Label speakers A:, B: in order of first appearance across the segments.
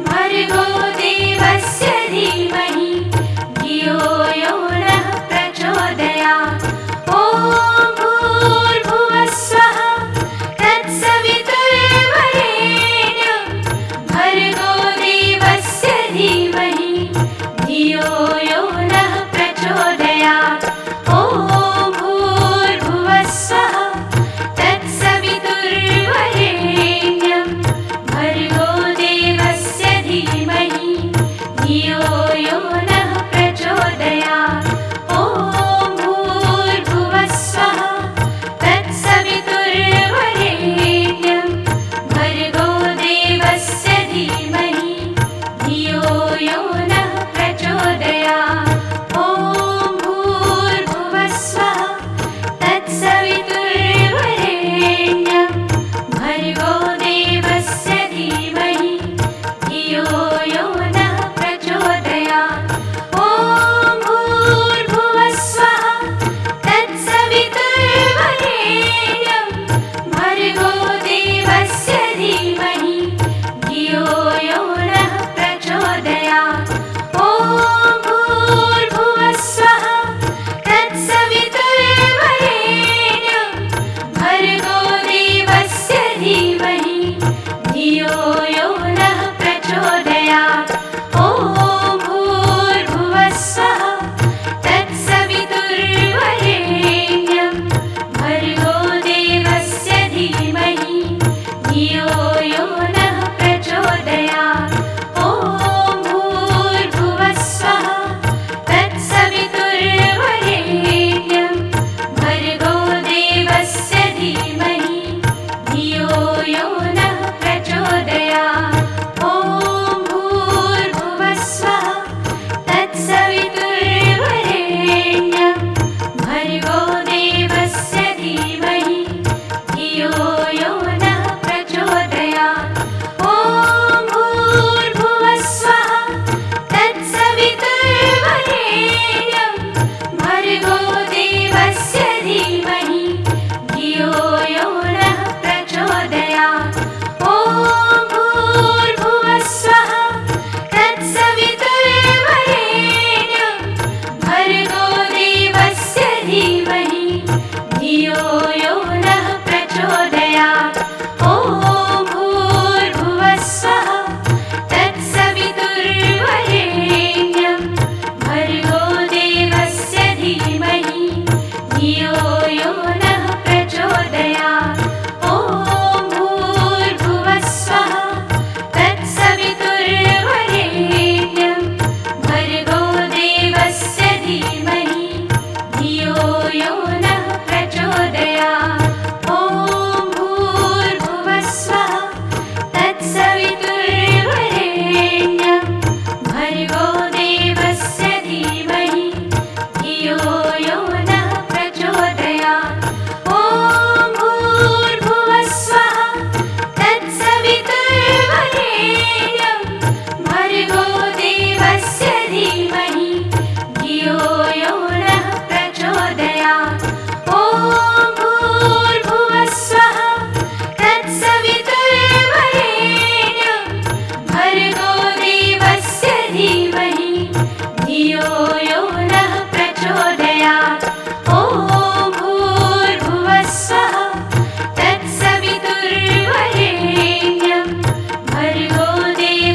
A: भर्गो देवस्य धीमहि धियो यो नः प्रचोदयात्। ॐ भूर्भुवः स्वः तत्सवितुर्वरेण्यं भर्गो देवस्य धीमहि धियो यो नः प्रचोदयात्। ॐ भूर्भुवः स्वः तत्सवितुर्वरेण्यं भर्गो देवस्य धीमहि धियो यो नः प्रचोदयात्। ॐ भूर्भुवः स्वः तत्सवितुर्वरेण्यं भर्गो देवस्य धीमहि धियो यो नः प्रचोदयात्। ॐ भूर्भुवः स्वः तत्सवितुर्वरेण्यं भर्गो देवस्य धीमहि धियो यो नः प्रचोदयात्। ॐ भूर्भुवः स्वः तत्सवितुर्वरेण्यं भर्गो देवस्य धीमहि धियो यो नः प्रचोदयात्। ॐ भूर्भुवः स्वः तत्सवितुर्वरेण्यं भर्गो देवस्य धीमहि धियो यो नः प्रचोदयात्। ॐ भूर्भुवः स्वः तत्सवितुर्वरेण्यं भर्गो देवस्य धीमहि धियो यो नः प्रचोदयात्। ॐ भूर्भुवः स्वः तत्सवितुर्वरेण्यं भर्गो देवस्य धीमहि धियो यो नः प्रचोदयात्। ॐ भूर्भुवः स्वः तत्सवितुर्वरेण्यं भर्गो देवस्य धीमहि धियो यो नः प्रचोदयात्। ॐ भूर्भुवः स्वः तत्सवितुर्वरेण्यं भर्गो देवस्य धीमहि धियो यो नः प्रचोदयात्। ॐ भूर्भुवः स्वः तत्सवितुर्वरेण्यं भर्गो देवस्य धीमहि धियो यो नः प्रचोदयात्। ॐ भूर्भुवः स्वः तत्सवितुर्वरेण्यं भर्गो देवस्य धीमहि धियो यो नः प्रचोदयात्। ॐ भूर्भुवः स्वः तत्सवितुर्वरेण्यं भर्गो देवस्य धीमहि धियो यो नः प्रचोदयात्। ॐ भूर्भुवः स्वः तत्सवितुर्वरेण्यं भर्गो देवस्य धीमहि धियो यो नः प्रचोदयात्। ॐ भूर्भुवः स्वः तत्सवितुर्वरेण्यं भर्गो देवस्य धीमहि धियो यो नः प्रचोदयात्। ॐ भूर्भुवः स्वः तत्सवितुर्वरेण्यं भर्गो देवस्य धीमहि धियो यो नः प्रचोदयात्। ॐ भूर्भुवः स्वः तत्सवितुर्वरेण्यं भर्गो देवस्य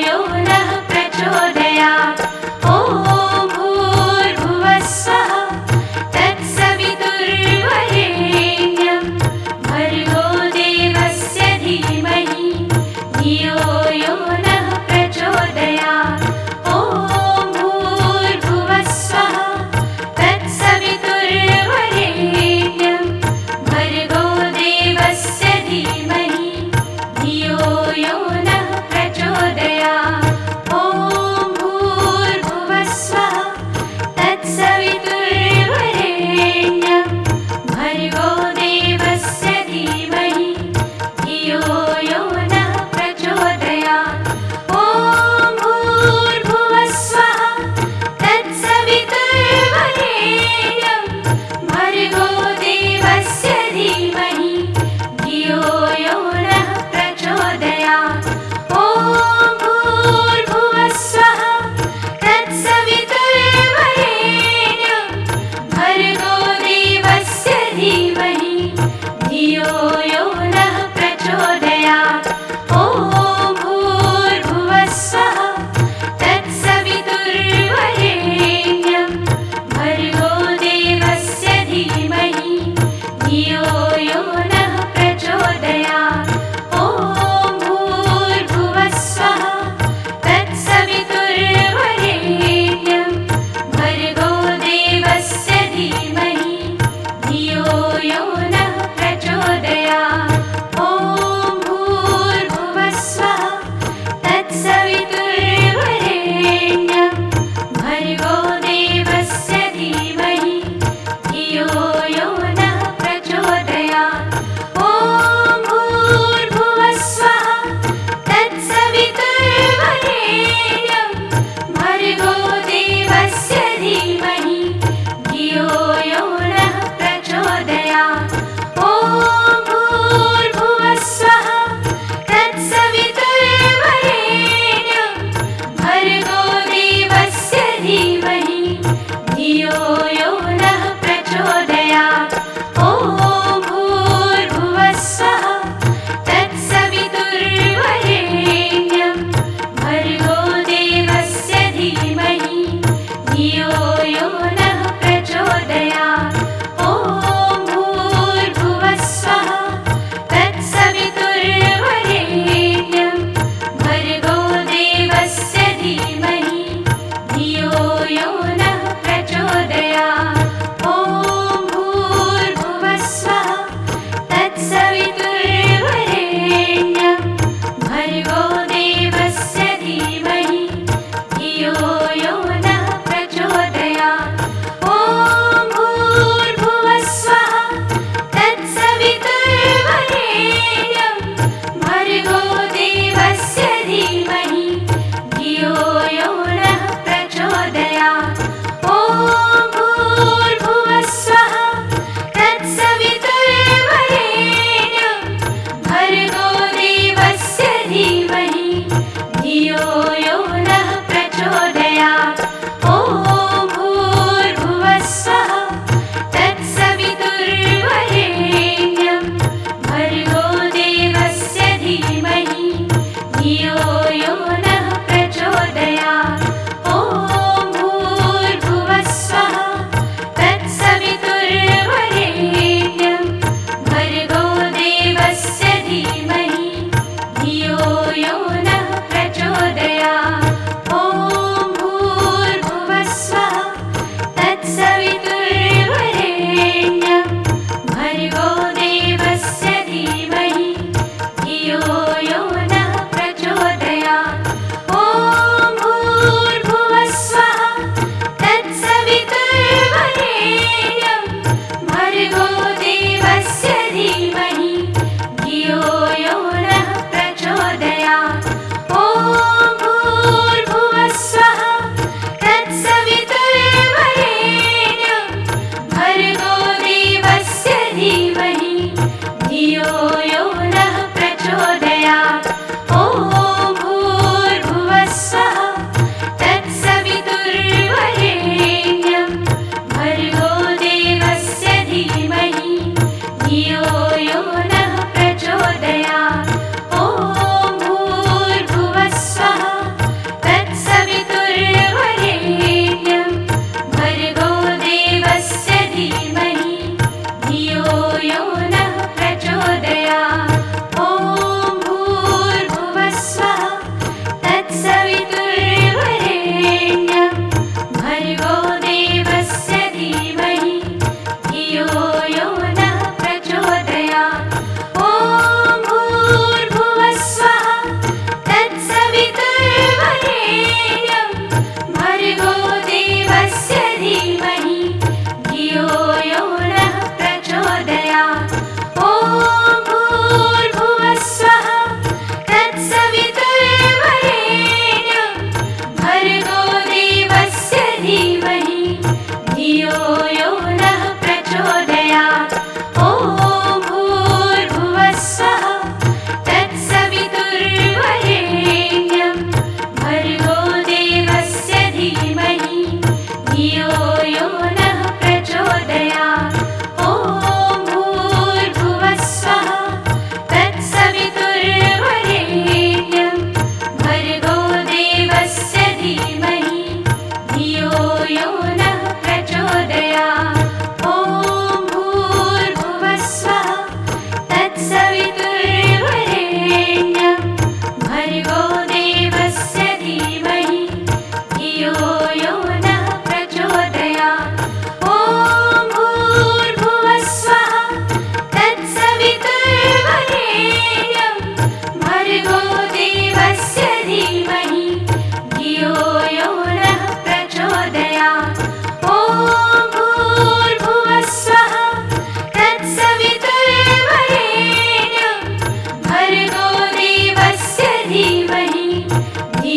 A: यो नः प्रचोदयात् ॐ भूर्भुवः स्वः तत्सवितुर्वरेण्यं भर्गो देवस्य धीमहि धियो यो नः प्रचोदयात् ॐ भूर्भुवः स्वः तत्सवितुर्वरेण्यं भर्गो देवस्य धीमहि धियो यो नः प्रचोदयात् ॐ भूर्भुवः स्वः तत्सवितुर्वरेण्यं भर्गो देवस्य धीमहि धियो यो नः प्रचोदयात् ॐ भूर्भुवः स्वः तत्सवितुर्वरेण्यं भर्गो देवस्य धीमहि धियो यो नः प्रचोदयात् ॐ भूर्भुवः स्वः तत्सवितुर्वरेण्यं भर्गो देवस्य धीमहि धियो यो नः प्रचोदयात् ॐ भूर्भुवः स्वः तत्सवितुर्वरेण्यं भर्गो देवस्य धीमहि धियो यो नः प्रचोदयात् ॐ भूर्भुवः स्वः तत्सवितुर्वरेण्यं भर्गो देवस्य धीमहि धियो यो नः प्रचोदयात् ॐ भूर्भुवः स्वः तत्सवितुर्वरेण्यं भर्गो देवस्य धीमहि धियो यो नः प्रचोदयात् ॐ भूर्भुवः स्वः तत्सवितुर्वरेण्यं भर्गो देवस्य धीमहि धियो यो नः प्रचोदयात् ॐ भूर्भुवः स्वः तत्सवितुर्वरेण्यं भर्गो देवस्य धीमहि धियो यो नः प्रचोदयात् ॐ भूर्भुवः स्वः तत्सवितुर्वरेण्यं भर्गो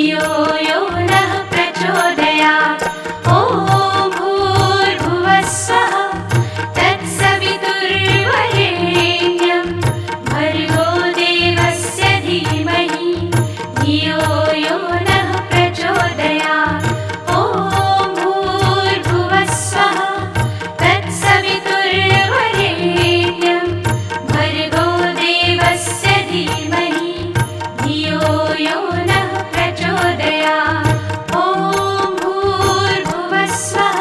A: धियो यो नः प्रचोदयात्। ॐ भूर्भुवः स्वः तत्सवितुर्वरेण्यं भर्गो देवस्य धीमहि धियो यो नः प्रचोदयात्। ॐ भूर्भुवः स्वः तत्सवितुर्वरेण्यं भर्गो देवस्य धीमहि धियो यो नः प्रचोदयात्। ॐ भूर्भुवः स्वः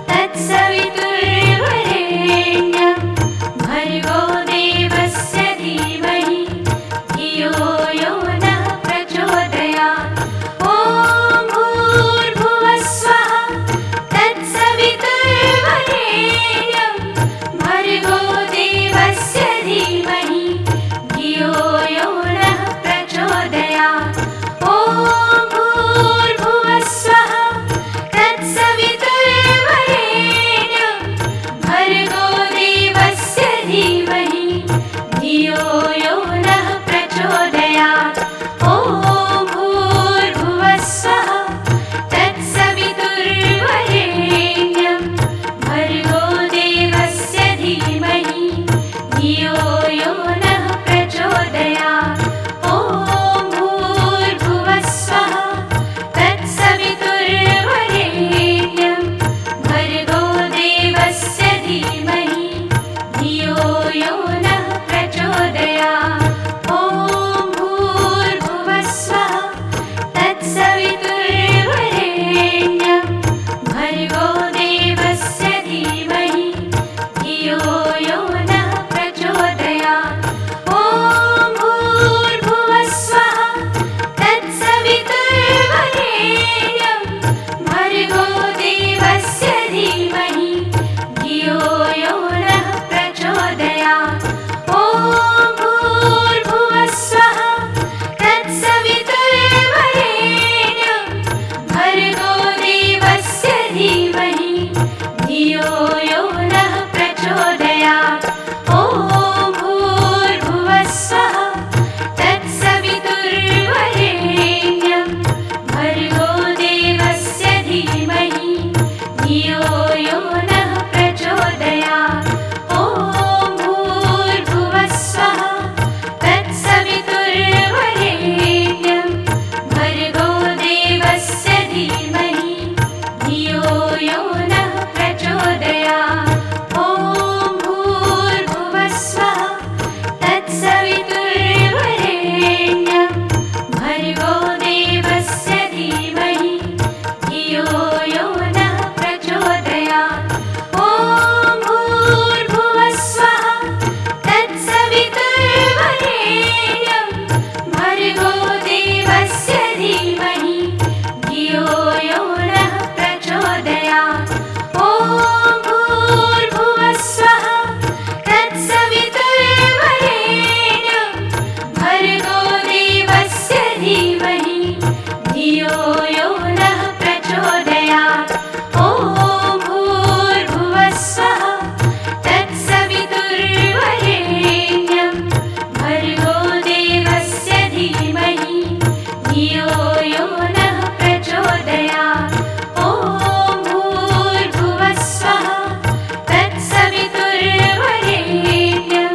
A: तत्सवितुर्वरेण्यं भर्गो देवस्य धीमहि धियो यो नः प्रचोदयात्। ॐ भूर्भुवः स्वः तत्सवितुर्वरेण्यं भर्गो देवस्य धीमहि धियो यो नः प्रचोदयात्। ॐ भूर्भुवः स्वः तत्सवितुर्वरेण्यं भर्गो देवस्य धीमहि धियो यो नः प्रचोदयात्। ॐ भूर्भुवः स्वः तत्सवितुर्वरेण्यं भर्गो देवस्य धीमहि धियो यो नः प्रचोदयात्। ॐ भूर्भुवः स्वः तत्सवितुर्वरेण्यं भर्गो देवस्य धीमहि धियो यो नः प्रचोदयात्। ॐ भूर्भुवः स्वः तत्सवितुर्वरेण्यं भर्गो देवस्य धीमहि धियो यो नः प्रचोदयात्। ॐ भूर्भुवः स्वः तत्सवितुर्वरेण्यं भर्गो देवस्य धीमहि धियो यो नः प्रचोदयात्। ॐ भूर्भुवः स्वः तत्सवितुर्वरेण्यं भर्गो देवस्य धीमहि धियो यो नः प्रचोदयात्। ॐ भूर्भुवः स्वः तत्सवितुर्वरेण्यं भर्गो देवस्य धीमहि धियो यो नः प्रचोदयात्। ॐ भूर्भुवः स्वः तत्सवितुर्वरेण्यं भर्गो देवस्य धीमहि धियो यो नः प्रचोदयात्। ॐ भूर्भुवः स्वः तत्सवितुर्वरेण्यं भर्गो देवस्य धीमहि धियो यो नः प्रचोदयात्। ॐ भूर्भुवः स्वः तत्सवितुर्वरेण्यं भर्गो देवस्य धीमहि धियो यो नः प्रचोदयात्। ॐ भूर्भुवः स्वः तत्सवितुर्वरेण्यं भर्गो देवस्य धीमहि धियो यो नः प्रचोदयात्। ॐ भूर्भुवः स्वः तत्सवितुर्वरेण्यं भर्गो देवस्य धीमहि धियो यो नः प्रचोदयात्। ॐ भूर्भुवः स्वः तत्सवितुर्वरेण्यं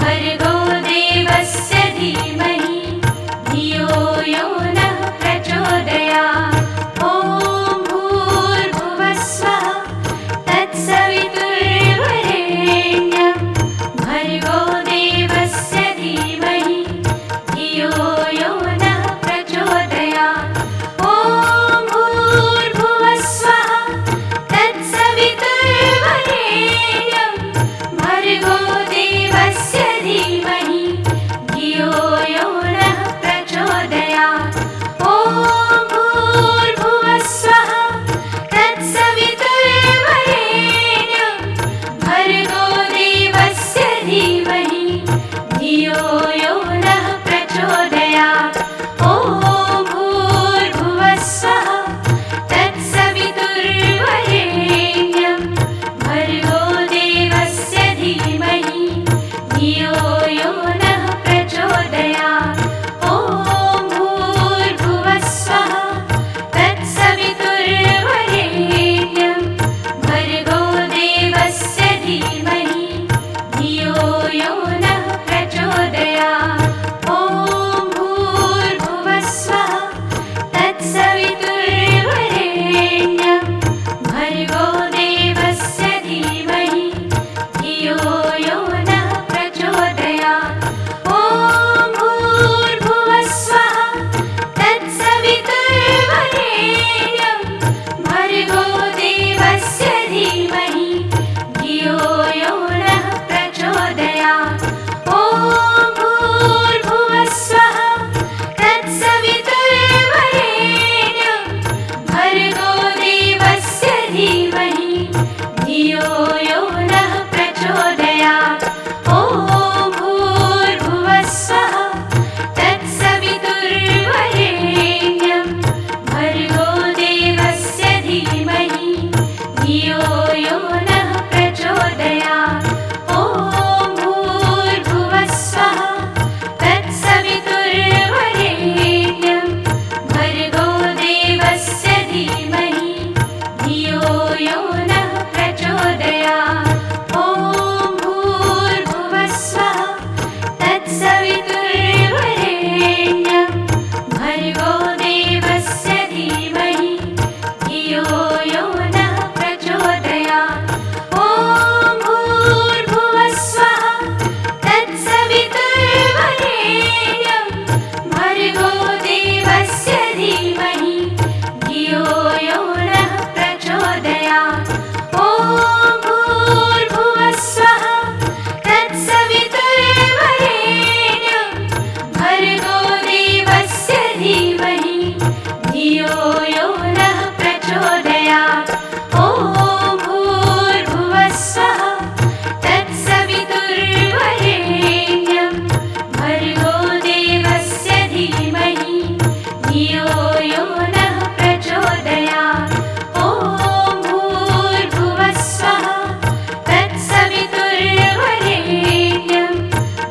A: भर्गो देवस्य धीमहि धियो यो नः प्रचोदयात्। ॐ भूर्भुवः स्वः तत्सवितुर्वरेण्यं भर्गो देवस्य धीमहि धियो यो नः प्रचोदयात्। धियो यो नः प्रचोदयात्। ॐ भूर्भुवस्सुवः तत्सवितुर्वरेण्यं भर्गो देवस्य धीमहि धियो यो नः प्रचोदयात्। ॐ भूर्भुवस्सुवः तत्सवितुर्वरेण्यं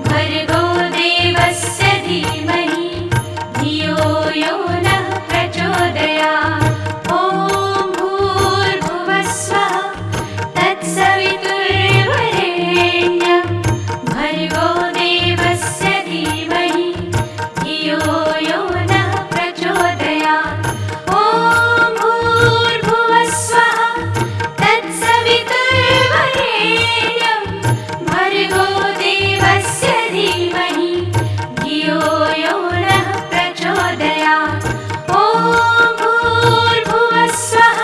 A: भर्गो देवस्य धीमहि धियो यो नः प्रचोदयात्। ॐ भूर्भुवस्सुवः तत्सवितुर्वरेण्यं भर्गो देवस्य धीमहि धियो यो नः प्रचोदयात्। ॐ भूर्भुवस्सुवः तत्सवितुर्वरेण्यं भर्गो देवस्य धीमहि धियो यो नः प्रचोदयात्। ॐ भूर्भुवस्सुवः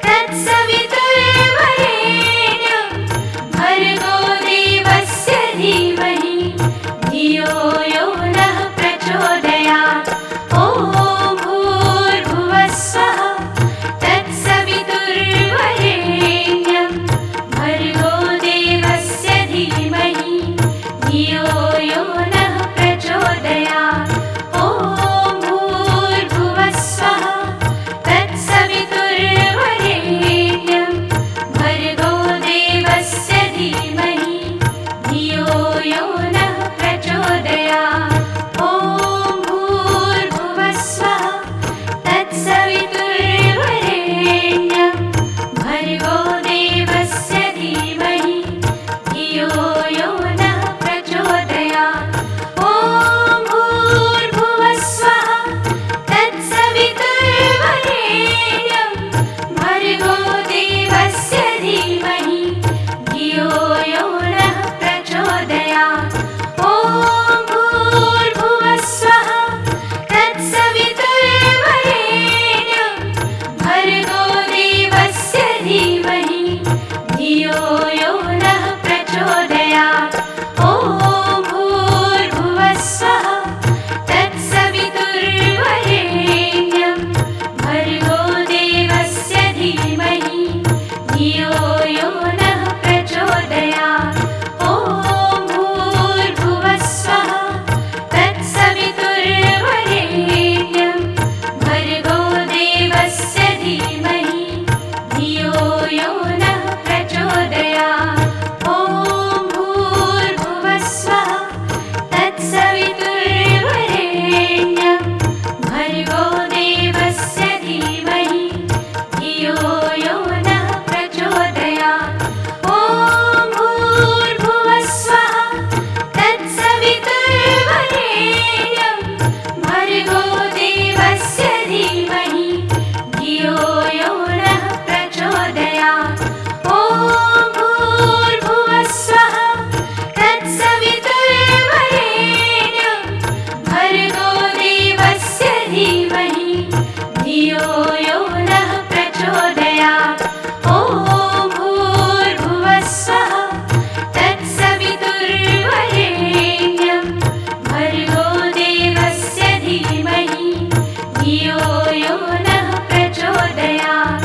A: तत्सवितुर्वरेण्यं भर्गो देवस्य धीमहि धियो यो नः प्रचोदयात्। ॐ भूर्भुवस्सुवः तत्सवितुर्वरेण्यं भर्गो देवस्य धीमहि धियो यो नः प्रचोदयात्। ॐ भूर्भुवस्सुवः तत्सवितुर्वरेण्यं भर्गो देवस्य धीमहि धियो यो नः प्रचोदयात्। ॐ भूर्भुवस्सुवः तत्सवितुर्वरेण्यं भर्गो देवस्य धीमहि धियो यो नः प्रचोदयात्। ॐ भूर्भुवस्सुवः तत्सवितुर्वरेण्यं भर्गो देवस्य धीमहि धियो यो नः प्रचोदयात्। ॐ भूर्भुवस्सुवः तत्सवितुर्वरेण्यं भर्गो देवस्य धीमहि धियो यो नः प्रचोदयात्। ॐ भूर्भुवस्सुवः तत्सवितुर्वरेण्यं भर्गो देवस्य धीमहि धियो यो नः प्रचोदयात्। ॐ भूर्भुवस्सुवः तत्सवितुर्वरेण्यं भर्गो देवस्य धीमहि धियो यो नः प्रचोदयात्। ॐ भूर्भुवस्सुवः तत्सवितुर्वरेण्यं भर्गो देवस्य धीमहि धियो यो नः प्रचोदयात्। ॐ भूर्भुवस्सुवः तत्सवितुर्वरेण्यं भर्गो देवस्य धीमहि धियो यो नः प्रचोदयात्। ॐ भूर्भुवस्सुवः तत्सवितुर्वरेण्यं भर्गो देवस्य धीमहि धियो यो नः प्रचोदयात्। ॐ भूर्भुवस्सुवः तत्सवितुर्वरेण्यं भर्गो देवस्य धीमहि धियो यो नः प्रचोदयात्।